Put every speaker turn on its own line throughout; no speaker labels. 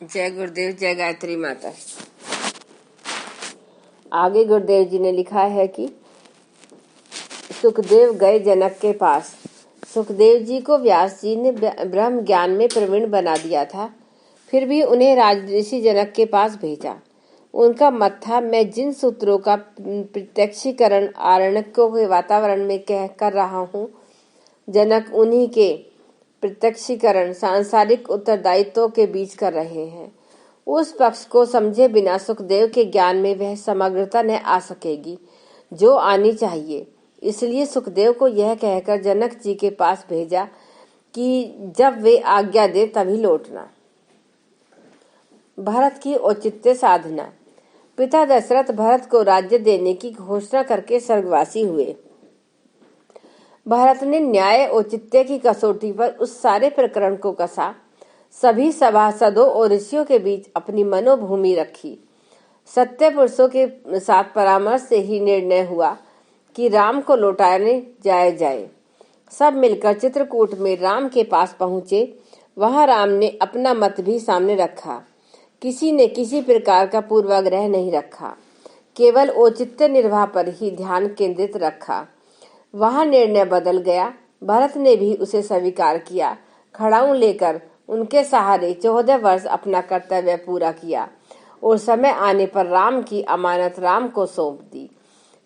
जय गुरुदेव, जय गायत्री माता। आगे गुरुदेव जी ने लिखा है कि सुखदेव गए जनक के पास। सुखदेव जी को व्यास जी ने ब्रह्म ज्ञान में प्रवीण बना दिया था, फिर भी उन्हें राजऋषि जनक के पास भेजा। उनका मत था, मैं जिन सूत्रों का प्रत्यक्षीकरण आरण्यकों के वातावरण में कर रहा हूँ, जनक उन्हीं के प्रत्यक्षीकरण सांसारिक उत्तरदायित्वों के बीच कर रहे हैं। उस पक्ष को समझे बिना सुखदेव के ज्ञान में वह समग्रता न आ सकेगी जो आनी चाहिए। इसलिए सुखदेव को यह कहकर जनक जी के पास भेजा कि जब वे आज्ञा दे तभी लौटना। भरत की औचित्य साधना। पिता दशरथ भरत को राज्य देने की घोषणा करके स्वर्गवासी हुए। भरत ने न्याय औचित्य की कसौटी पर उस सारे प्रकरण को कसा। सभी सभासदों और ऋषियों के बीच अपनी मनोभूमि रखी। सत्य पुरुषों के साथ परामर्श से ही निर्णय हुआ कि राम को लौटाने जाए। सब मिलकर चित्रकूट में राम के पास पहुंचे। वहां राम ने अपना मत भी सामने रखा। किसी ने किसी प्रकार का पूर्वाग्रह नहीं रखा, केवल औचित्य निर्वाह पर ही ध्यान केंद्रित रखा। वहां निर्णय बदल गया। भरत ने भी उसे स्वीकार किया। खड़ाऊ लेकर उनके सहारे 14 वर्ष अपना कर्तव्य पूरा किया और समय आने पर राम की अमानत राम को सौंप दी।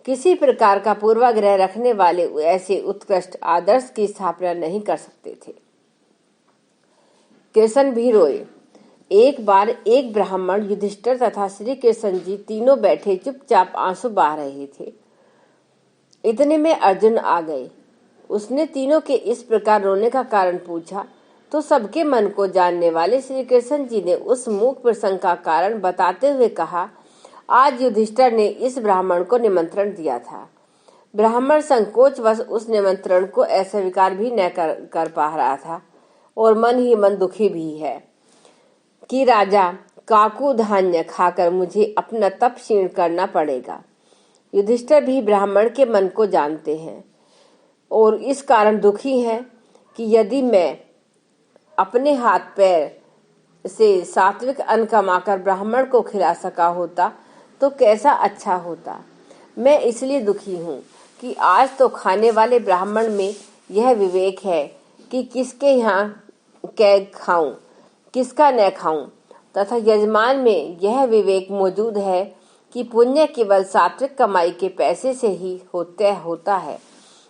किसी प्रकार का पूर्वाग्रह रखने वाले ऐसे उत्कृष्ट आदर्श की स्थापना नहीं कर सकते थे। कृष्ण भी रोए। एक बार एक ब्राह्मण, युधिष्ठिर तथा श्री कृष्ण जी तीनों बैठे चुपचाप आंसू बहा रहे थे। इतने में अर्जुन आ गए। उसने तीनों के इस प्रकार रोने का कारण पूछा तो सबके मन को जानने वाले श्री कृष्ण जी ने उस मूक प्रसंग का कारण बताते हुए कहा, आज युधिष्ठिर ने इस ब्राह्मण को निमंत्रण दिया था। ब्राह्मण संकोचवश उस निमंत्रण को अस्वीकार भी न कर पा रहा था और मन ही मन दुखी भी है कि राजा काकू धान्य खाकर मुझे अपना तप क्षीण करना पड़ेगा। युधिष्ठिर भी ब्राह्मण के मन को जानते हैं और इस कारण दुखी हैं कि यदि मैं अपने हाथ पैर से सात्विक अन्न कमाकर ब्राह्मण को खिला सका होता तो कैसा अच्छा होता। मैं इसलिए दुखी हूँ कि आज तो खाने वाले ब्राह्मण में यह विवेक है कि किसके यहाँ क्या खाऊं, किसका न खाऊं, तथा यजमान में यह विवेक मौजूद है कि पुण्य केवल सात्विक कमाई के पैसे से ही होता है।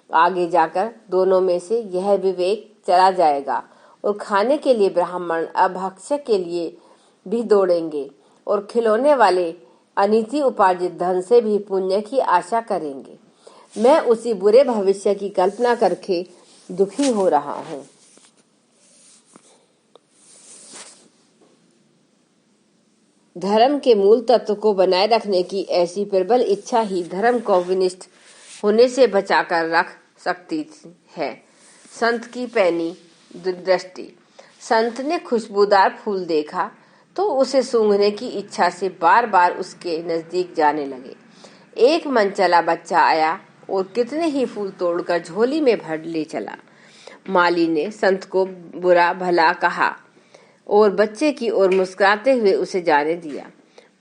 आगे जाकर दोनों में से यह विवेक चला जाएगा और खाने के लिए ब्राह्मण अभक्षक के लिए भी दौड़ेंगे और खिलौने वाले अनिति उपार्जित धन से भी पुण्य की आशा करेंगे। मैं उसी बुरे भविष्य की कल्पना करके दुखी हो रहा हूँ। धर्म के मूल तत्व को बनाए रखने की ऐसी प्रबल इच्छा ही धर्म को विनिष्ट होने से बचाकर रख सकती है। संत की पैनी दृष्टि। संत ने खुशबूदार फूल देखा तो उसे सूंघने की इच्छा से बार बार उसके नजदीक जाने लगे। एक मनचला बच्चा आया और कितने ही फूल तोड़कर झोली में भर ले चला। माली ने संत को बुरा भला कहा और बच्चे की ओर मुस्कुराते हुए उसे जाने दिया।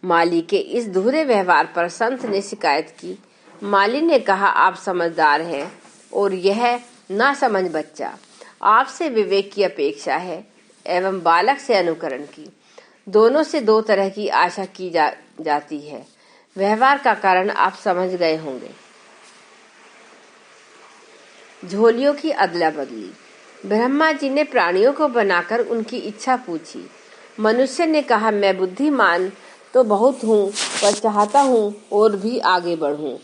माली के इस दोहरे व्यवहार पर संत ने शिकायत की। माली ने कहा, आप समझदार हैं और यह नासमझ बच्चा। आपसे विवेक की अपेक्षा है एवं बालक से अनुकरण की। दोनों से दो तरह की आशा की जाती है। व्यवहार का कारण आप समझ गए होंगे। झोलियों की अदला बदली। ब्रह्मा जी ने प्राणियों को बनाकर उनकी इच्छा पूछी। मनुष्य ने कहा, मैं बुद्धिमान तो बहुत हूँ पर चाहता हूँ और भी आगे बढ़ूं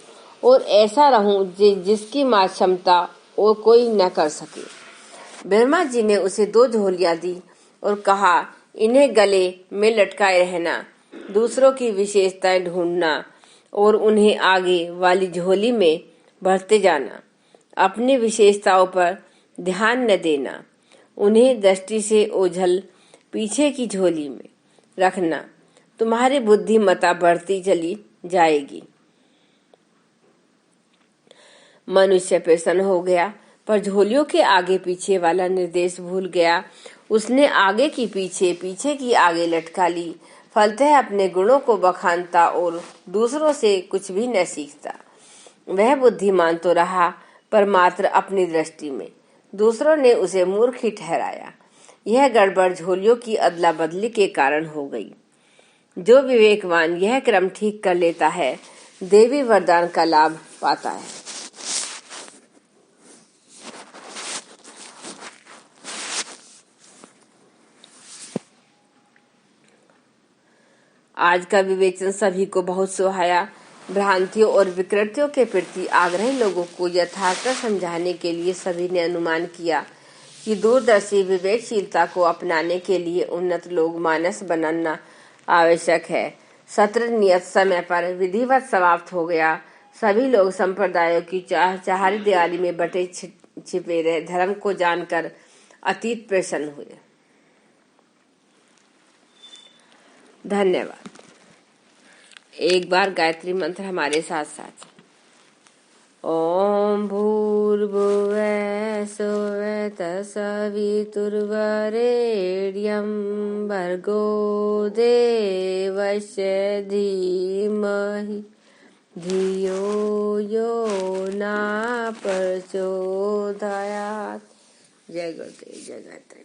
और ऐसा रहूं जिसकी मां क्षमता और कोई न कर सके। ब्रह्मा जी ने उसे 2 झोलियां दी और कहा, इन्हें गले में लटकाए रहना, दूसरों की विशेषताएं ढूंढना और उन्हें आगे वाली झोली में भरते जाना। अपनी विशेषताओं पर ध्यान न देना। उन्हें दृष्टि से ओझल पीछे की झोली में रखना। तुम्हारी बुद्धिमत्ता बढ़ती चली जाएगी। मनुष्य प्रसन्न हो गया पर झोलियों के आगे पीछे वाला निर्देश भूल गया। उसने आगे की पीछे, पीछे की आगे लटका ली। फलतः अपने गुणों को बखानता और दूसरों से कुछ भी न सीखता। वह बुद्धिमान तो रहा, पर मात्र अपनी दृष्टि में। दूसरों ने उसे मूर्ख ही ठहराया। यह गड़बड़ झोलियों की अदला बदली के कारण हो गई। जो विवेकवान यह क्रम ठीक कर लेता है, देवी वरदान का लाभ पाता है। आज का विवेचन सभी को बहुत सुहाया। भ्रांतियों और विकृतियों के प्रति आग्रही लोगों को यथार्थ समझाने के लिए सभी ने अनुमान किया कि दूरदर्शी विवेकशीलता को अपनाने के लिए उन्नत लोग मानस बनाना आवश्यक है। सत्र नियत समय पर विधिवत समाप्त हो गया। सभी लोग संप्रदायों की चाहरी दियाली में बटे छिपे रहे धर्म को जानकर अतीत प्रसन्न हुए। धन्यवाद। एक बार गायत्री मंत्र हमारे साथ साथ। ओम भूर्भुवः स्वः तत्सवितुर्वरेण्यं भर्गो देवस्य धीमहि धियो यो न प्रचोदयात्। जय गुरुदेव, जय गायत्री।